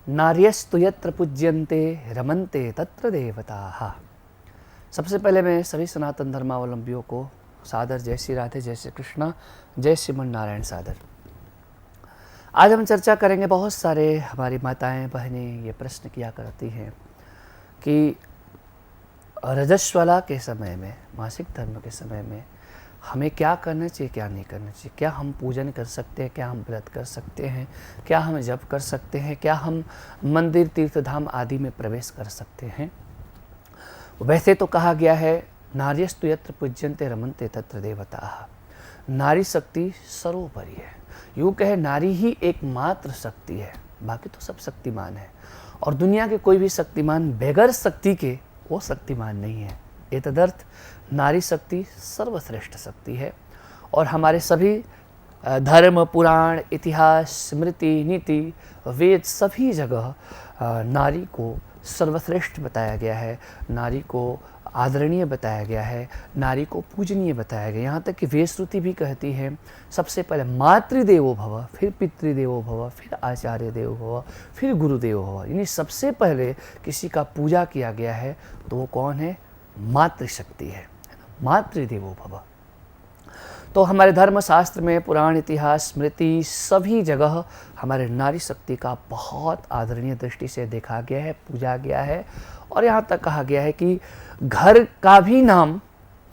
नार्यस्तु यत्र पूज्यन्ते रमन्ते तत्र देवताः। सबसे पहले मैं सभी सनातन धर्मावलंबियों को सादर जय श्री राधे, जय श्री कृष्णा, जय श्रीमन नारायण सादर। आज हम चर्चा करेंगे, बहुत सारे हमारी माताएं बहनें ये प्रश्न किया करती हैं कि रजस्वला के समय में, मासिक धर्म के समय में हमें क्या करना चाहिए, क्या नहीं करना चाहिए। क्या हम पूजन कर सकते हैं, क्या हम व्रत कर सकते हैं, क्या हम जप कर सकते हैं, क्या हम मंदिर तीर्थधाम आदि में प्रवेश कर सकते हैं। वैसे तो कहा गया है नार्यस्तु यत्र पूज्यन्ते रमन्ते तत्र देवताः। नारी शक्ति सर्वोपरि है। यूँ कहे नारी ही एकमात्र शक्ति है, बाकी तो सब शक्तिमान है। और दुनिया के कोई भी शक्तिमान बगैर शक्ति के वो शक्तिमान नहीं है। एतदर्थ नारी शक्ति सर्वश्रेष्ठ शक्ति है। और हमारे सभी धर्म, पुराण, इतिहास, स्मृति, नीति, वेद सभी जगह नारी को सर्वश्रेष्ठ बताया गया है, नारी को आदरणीय बताया गया है, नारी को पूजनीय बताया गया। यहाँ तक कि वेद श्रुति भी कहती है सबसे पहले मातृदेवो भव, फिर पितृदेवो भव, फिर आचार्य देवो भव, फिर गुरुदेवो भव। यानी सबसे पहले किसी का पूजा किया गया है तो वो कौन है? मातृशक्ति है, मातृदेवो भव। तो हमारे धर्म शास्त्र में, पुराण, इतिहास, स्मृति सभी जगह हमारे नारी शक्ति का बहुत आदरणीय दृष्टि से देखा गया है, पूजा गया है। और यहाँ तक कहा गया है कि घर का भी नाम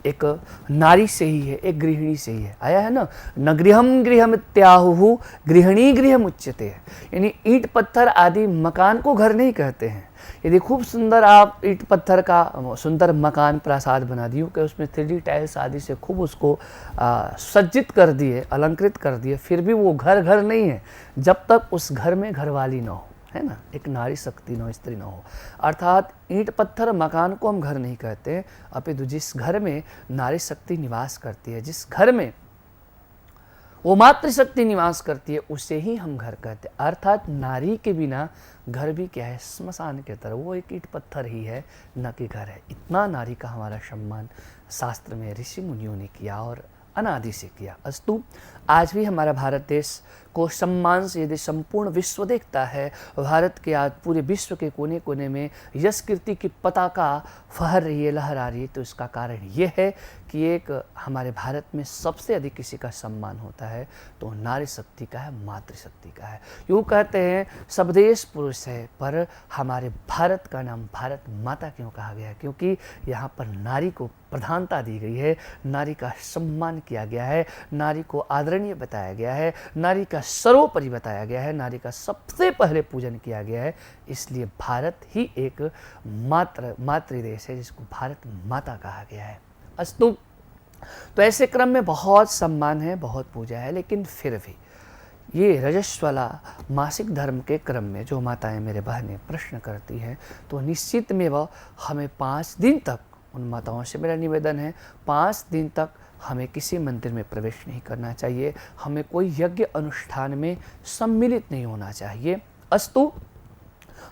एक नारी से ही है, एक गृहिणी से ही है। आया है ना, न गृहम गृहमित्याहुः गृहिणी गृहमुच्यते। यानी ईंट पत्थर आदि मकान को घर नहीं कहते हैं। यदि खूब सुंदर आप ईंट पत्थर का सुंदर मकान प्रासाद बना दिए कि उसमें 3D टाइल्स आदि से खूब उसको सज्जित कर दिए, अलंकृत कर दिए, फिर भी वो घर नहीं है जब तक उस घर में घरवाली न हो, है ना, एक नारी शक्ति न हो, स्त्री न हो। अर्थात ईंट पत्थर मकान को हम घर नहीं कहते, अपितु जिस घर में नारी शक्ति निवास करती है, जिस घर में वो मातृशक्ति निवास करती है, उसे ही हम घर कहते हैं। अर्थात नारी के बिना घर भी क्या है? स्मशान के तरह, वो एक ईंट पत्थर ही है, न कि घर है। इतना नारी का हमारा सम्मान शास्त्र में ऋषि मुनियों ने किया और अनादि से किया। अस्तु, आज भी हमारा भारत देश को सम्मान से यदि संपूर्ण विश्व देखता है, भारत के आज पूरे विश्व के कोने कोने में यश कीर्ति की पताका फहर रही है, लहरा रही है, तो इसका कारण ये है कि एक हमारे भारत में सबसे अधिक किसी का सम्मान होता है तो नारी शक्ति का है, मातृशक्ति का है। यूँ कहते हैं सब देश पुरुष है, पर हमारे भारत का नाम भारत माता क्यों कहा गया है? क्योंकि यहाँ पर नारी को प्रधानता दी गई है, नारी का सम्मान किया गया है, नारी को आदरणीय बताया गया है, नारी का सर्वोपरि बताया गया है, नारी का सबसे पहले पूजन किया गया है। इसलिए भारत ही एक मातृ देश है जिसको भारत माता कहा गया है। अस्तु, तो ऐसे क्रम में बहुत सम्मान है, बहुत पूजा है, लेकिन फिर भी ये रजस्वला मासिक धर्म के क्रम में जो माताएं मेरे बहनें प्रश्न करती हैं, तो निश्चित में वह हमें 5 दिन तक, उन माताओं से मेरा निवेदन है, 5 दिन तक हमें किसी मंदिर में प्रवेश नहीं करना चाहिए, हमें कोई यज्ञ अनुष्ठान में सम्मिलित नहीं होना चाहिए। अस्तु,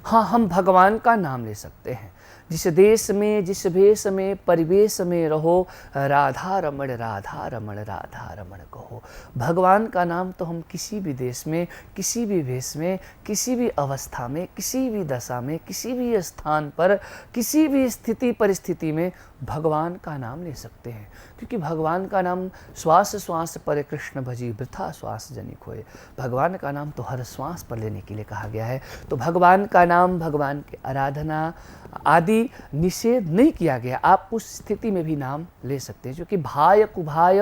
हाँ, हम भगवान का नाम ले सकते हैं। जिस देश में, जिस भेष में, परिवेश में रहो, राधा रमण राधा रमण राधा रमण कहो। भगवान का नाम तो हम किसी भी देश में, किसी भी भेष में, किसी भी अवस्था में, किसी भी दशा में, किसी भी स्थान पर, किसी भी स्थिति परिस्थिति में भगवान का नाम ले सकते हैं। क्योंकि भगवान का नाम श्वास श्वास पर कृष्ण भजी वृथा श्वास जनिक होए। भगवान का नाम तो हर श्वास पर लेने के लिए कहा गया है। तो भगवान का नाम, भगवान की आराधना आदि निषेध नहीं किया गया। आप उस स्थिति में भी नाम ले सकते हैं, क्योंकि भाय कुभाय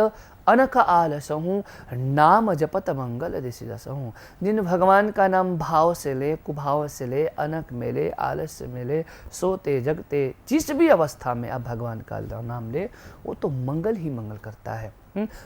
अनक आलसहूँ नाम जपत मंगल दिशि दसहूँ। जिन भगवान का नाम भाव से ले, कुभाव से ले, अनक में ले, आलस्य में ले, सोते जगते जिस भी अवस्था में आप भगवान का नाम ले, वो तो मंगल ही मंगल करता है।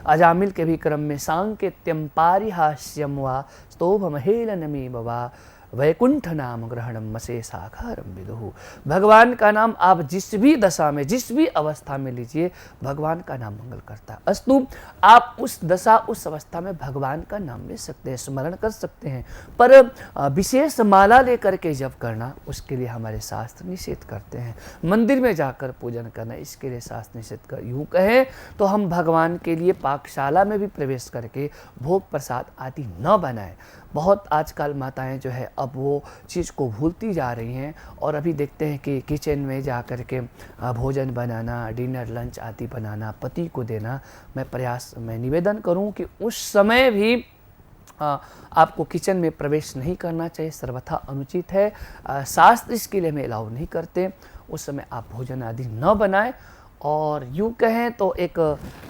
अजामिल के भी क्रम में सांकेत्यम पारिहास्यम वा स्तोभमहेलनमेव वा वैकुंठ नाम ग्रहणम मसे साखारम विदुहु। भगवान का नाम आप जिस भी दशा में, जिस भी अवस्था में लीजिए, भगवान का नाम मंगल करता है। अस्तु, आप उस दशा, उस अवस्था में भगवान का नाम ले सकते हैं, स्मरण कर सकते हैं, पर विशेष माला लेकर के जप करना, उसके लिए हमारे शास्त्र निषेध करते हैं। मंदिर में जाकर पूजन करना, इसके लिए शास्त्र निषेध कर, यूँ कहें तो हम भगवान के लिए पाकशाला में भी प्रवेश करके भोग प्रसाद आदि न बनाएं। बहुत आजकल माताएं जो है अब वो चीज़ को भूलती जा रही हैं और अभी देखते हैं कि किचन में जा कर के भोजन बनाना, डिनर लंच आदि बनाना, पति को देना। मैं निवेदन करूं कि उस समय भी आपको किचन में प्रवेश नहीं करना चाहिए, सर्वथा अनुचित है। शास्त्र इसके लिए हमें अलाउ नहीं करते। उस समय आप भोजन आदि न बनाएं। और यूँ कहें तो एक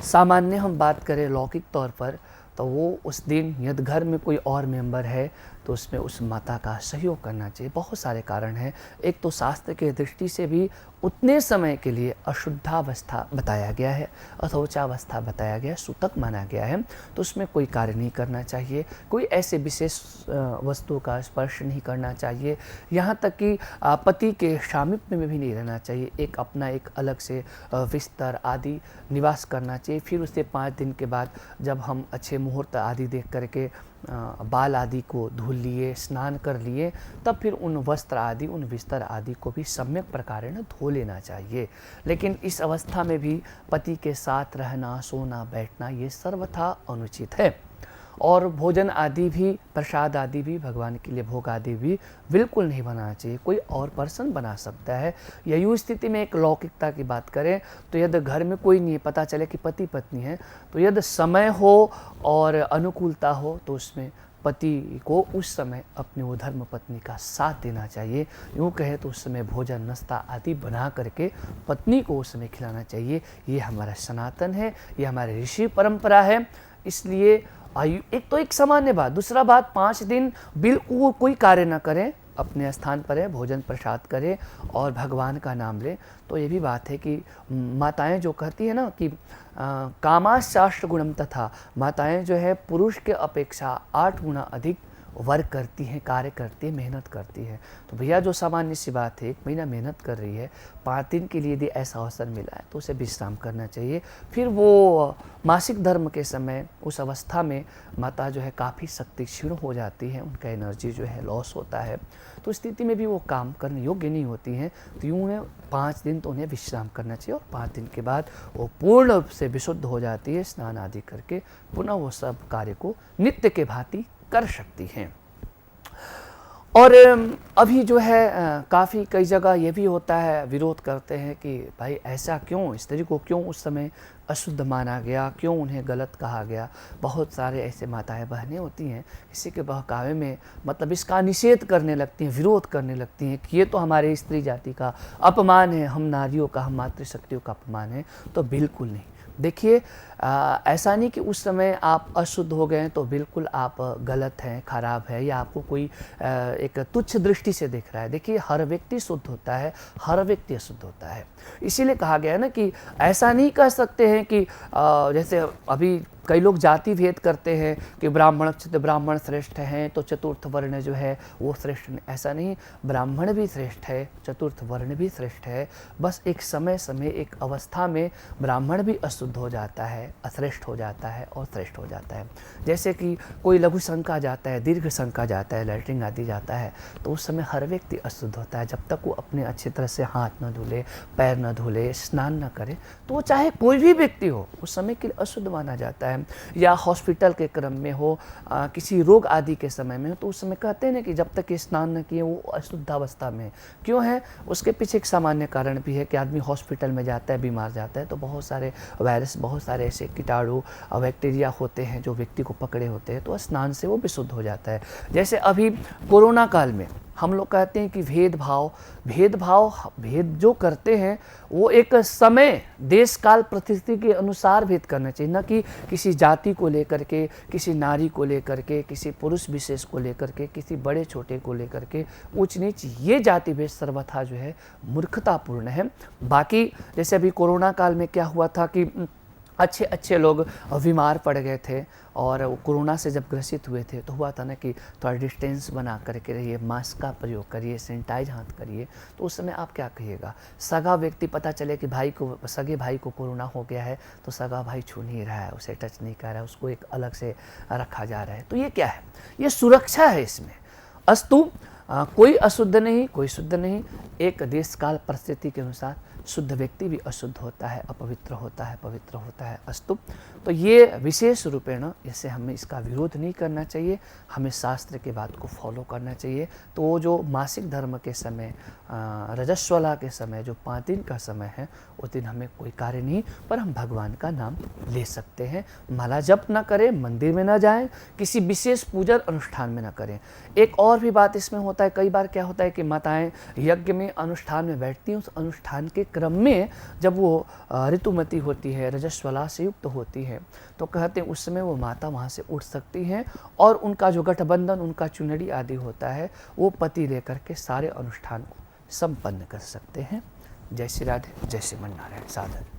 सामान्य हम बात करें लौकिक तौर पर, तो वो उस दिन यदि घर में कोई और मेंबर है तो उसमें उस माता का सहयोग करना चाहिए। बहुत सारे कारण हैं। एक तो शास्त्र के दृष्टि से भी उतने समय के लिए अशुद्धावस्था बताया गया है, अशौचावस्था बताया गया है, सूतक माना गया है, तो उसमें कोई कार्य नहीं करना चाहिए। कोई ऐसे विशेष वस्तु का स्पर्श नहीं करना चाहिए। यहाँ तक कि पति के सामीप्य में भी नहीं रहना चाहिए। एक अपना एक अलग से बिस्तर आदि निवास करना चाहिए। फिर उससे 5 दिन के बाद जब हम अच्छे मुहूर्त आदि देख करके बाल आदि को धुल लिए, स्नान कर लिए, तब फिर उन वस्त्र आदि, उन बिस्तर आदि को भी सम्यक प्रकार धो लेना चाहिए। लेकिन इस अवस्था में भी पति के साथ रहना, सोना, बैठना ये सर्वथा अनुचित है। और भोजन आदि भी, प्रसाद आदि भी, भगवान के लिए भोग आदि भी बिल्कुल नहीं बनाना चाहिए। कोई और पर्सन बना सकता है। यही स्थिति में एक लौकिकता की बात करें तो यदि घर में कोई नहीं है, पता चले कि पति पत्नी है, तो यदि समय हो और अनुकूलता हो तो उसमें पति को उस समय अपनी वो धर्म पत्नी का साथ देना चाहिए। यूँ कहे तो उस समय भोजन नाश्ता आदि बना करके पत्नी को उस समय खिलाना चाहिए। ये हमारा सनातन है, ये हमारे ऋषि परंपरा है। इसलिए एक तो एक सामान्य बात। दूसरा बात, 5 दिन बिल्कुल कोई कार्य न करें, अपने स्थान पर है, भोजन प्रसाद करें और भगवान का नाम लें। तो ये भी बात है कि माताएं जो कहती है ना कि कामाशास्त्र गुणम तथा, माताएं जो है पुरुष के अपेक्षा 8 गुना अधिक वर्क करती हैं, कार्य करती है, मेहनत करती है। तो भैया जो सामान्य सी बात है, 1 महीना मेहनत कर रही है, 5 दिन के लिए यदि ऐसा अवसर मिला है तो उसे विश्राम करना चाहिए। फिर वो मासिक धर्म के समय उस अवस्था में माता जो है काफ़ी शक्ति क्षीण हो जाती है, उनका एनर्जी जो है लॉस होता है, तो स्थिति में भी वो काम करने योग्य नहीं होती हैं। तो यूँ है 5 दिन तो उन्हें विश्राम करना चाहिए और 5 दिन के बाद वो पूर्ण रूप से विशुद्ध हो जाती है, स्नान आदि करके पुनः वो सब कार्य को नित्य के भांति कर सकती हैं। और अभी जो है काफ़ी कई जगह ये भी होता है, विरोध करते हैं कि भाई ऐसा क्यों, स्त्री को क्यों उस समय अशुद्ध माना गया, क्यों उन्हें गलत कहा गया। बहुत सारे ऐसे माताएं बहनें होती हैं, किसी के बहकावे में मतलब इसका निषेध करने लगती हैं, विरोध करने लगती हैं कि ये तो हमारे स्त्री जाति का अपमान है, हम नारियों का, हम मातृशक्तियों का अपमान है। तो बिल्कुल नहीं। देखिए, ऐसा नहीं कि उस समय आप अशुद्ध हो गए तो बिल्कुल आप गलत हैं, खराब है, या आपको कोई एक तुच्छ दृष्टि से देख रहा है। देखिए, हर व्यक्ति शुद्ध होता है, हर व्यक्ति अशुद्ध होता है। इसीलिए कहा गया है ना कि ऐसा नहीं कह सकते हैं कि जैसे अभी कई लोग जाति भेद करते हैं कि ब्राह्मण श्रेष्ठ हैं तो चतुर्थ वर्ण जो है वो श्रेष्ठ नहीं। ऐसा नहीं, ब्राह्मण भी श्रेष्ठ है, चतुर्थ वर्ण भी श्रेष्ठ है। बस एक समय एक अवस्था में ब्राह्मण भी अशुद्ध हो जाता है, अश्रेष्ठ हो जाता है और श्रेष्ठ हो जाता है। जैसे कि कोई लघु संका जाता है, दीर्घ संका जाता है, लैट्रिन आदि जाता है, तो उस समय हर व्यक्ति अशुद्ध होता है। जब तक वो अपने अच्छी तरह से हाथ न धुले, पैर न धुले, स्नान न करे, तो वो चाहे कोई भी व्यक्ति हो उस समय के लिए अशुद्ध माना जाता है। या हॉस्पिटल के क्रम में हो, किसी रोग आदि के समय में हो, तो उस समय कहते हैं ना कि जब तक ये स्नान न किए वो अशुद्धावस्था में। क्यों है? उसके पीछे एक सामान्य कारण भी है कि आदमी हॉस्पिटल में जाता है, बीमार जाता है, तो बहुत सारे वायरस, बहुत सारे ऐसे कीटाणु, बैक्टीरिया होते हैं जो व्यक्ति को पकड़े होते हैं, तो स्नान से वो विशुद्ध हो जाता है। जैसे अभी कोरोना काल में हम लोग कहते हैं कि भेद जो करते हैं वो एक समय, देश काल, परिस्थिति के अनुसार भेद करना चाहिए, न कि किसी जाति को लेकर के, किसी नारी को लेकर के, किसी पुरुष विशेष को लेकर के, किसी बड़े छोटे को लेकर के ऊंच नीच। ये जाति भेद सर्वथा जो है मूर्खतापूर्ण है। बाकी जैसे अभी कोरोना काल में क्या हुआ था कि अच्छे लोग बीमार पड़ गए थे और कोरोना से जब ग्रसित हुए थे तो हुआ था ना कि थोड़ा डिस्टेंस बना करके रहिए, मास्क का प्रयोग करिए, सैनिटाइज हाथ करिए। तो उस समय आप क्या कहिएगा? सगा व्यक्ति पता चले कि सगे भाई को कोरोना हो गया है तो सगा भाई छू नहीं रहा है, उसे टच नहीं कर रहा है, उसको एक अलग से रखा जा रहा है। तो ये क्या है? ये सुरक्षा है इसमें। अस्तु कोई अशुद्ध नहीं, कोई शुद्ध नहीं, एक देश काल परिस्थिति के अनुसार शुद्ध व्यक्ति भी अशुद्ध होता है, अपवित्र होता है, पवित्र होता है। अस्तु, तो ये विशेष रूपेण इसे हमें इसका विरोध नहीं करना चाहिए, हमें शास्त्र के बात को फॉलो करना चाहिए। तो वो जो मासिक धर्म के समय, रजस्वला के समय, जो 5 दिन का समय है, उस दिन हमें कोई कार्य नहीं, पर हम भगवान का नाम ले सकते हैं। माला जप न करें, मंदिर में न जाएं, किसी विशेष पूजन अनुष्ठान में न करें। एक और भी बात इसमें होता है, कई बार क्या होता है कि माताएं यज्ञ में, अनुष्ठान में बैठती हैं, उस अनुष्ठान के क्रम में जब वो ऋतुमती होती है, रजस्वला से युक्त होती है, तो कहते हैं उस समय वो माता वहाँ से उठ सकती हैं और उनका जो गठबंधन, उनका चुनरी आदि होता है, वो पति लेकर के सारे अनुष्ठान को संपन्न कर सकते हैं। जय श्री राधे, जय श्री मन नारायण। साधन।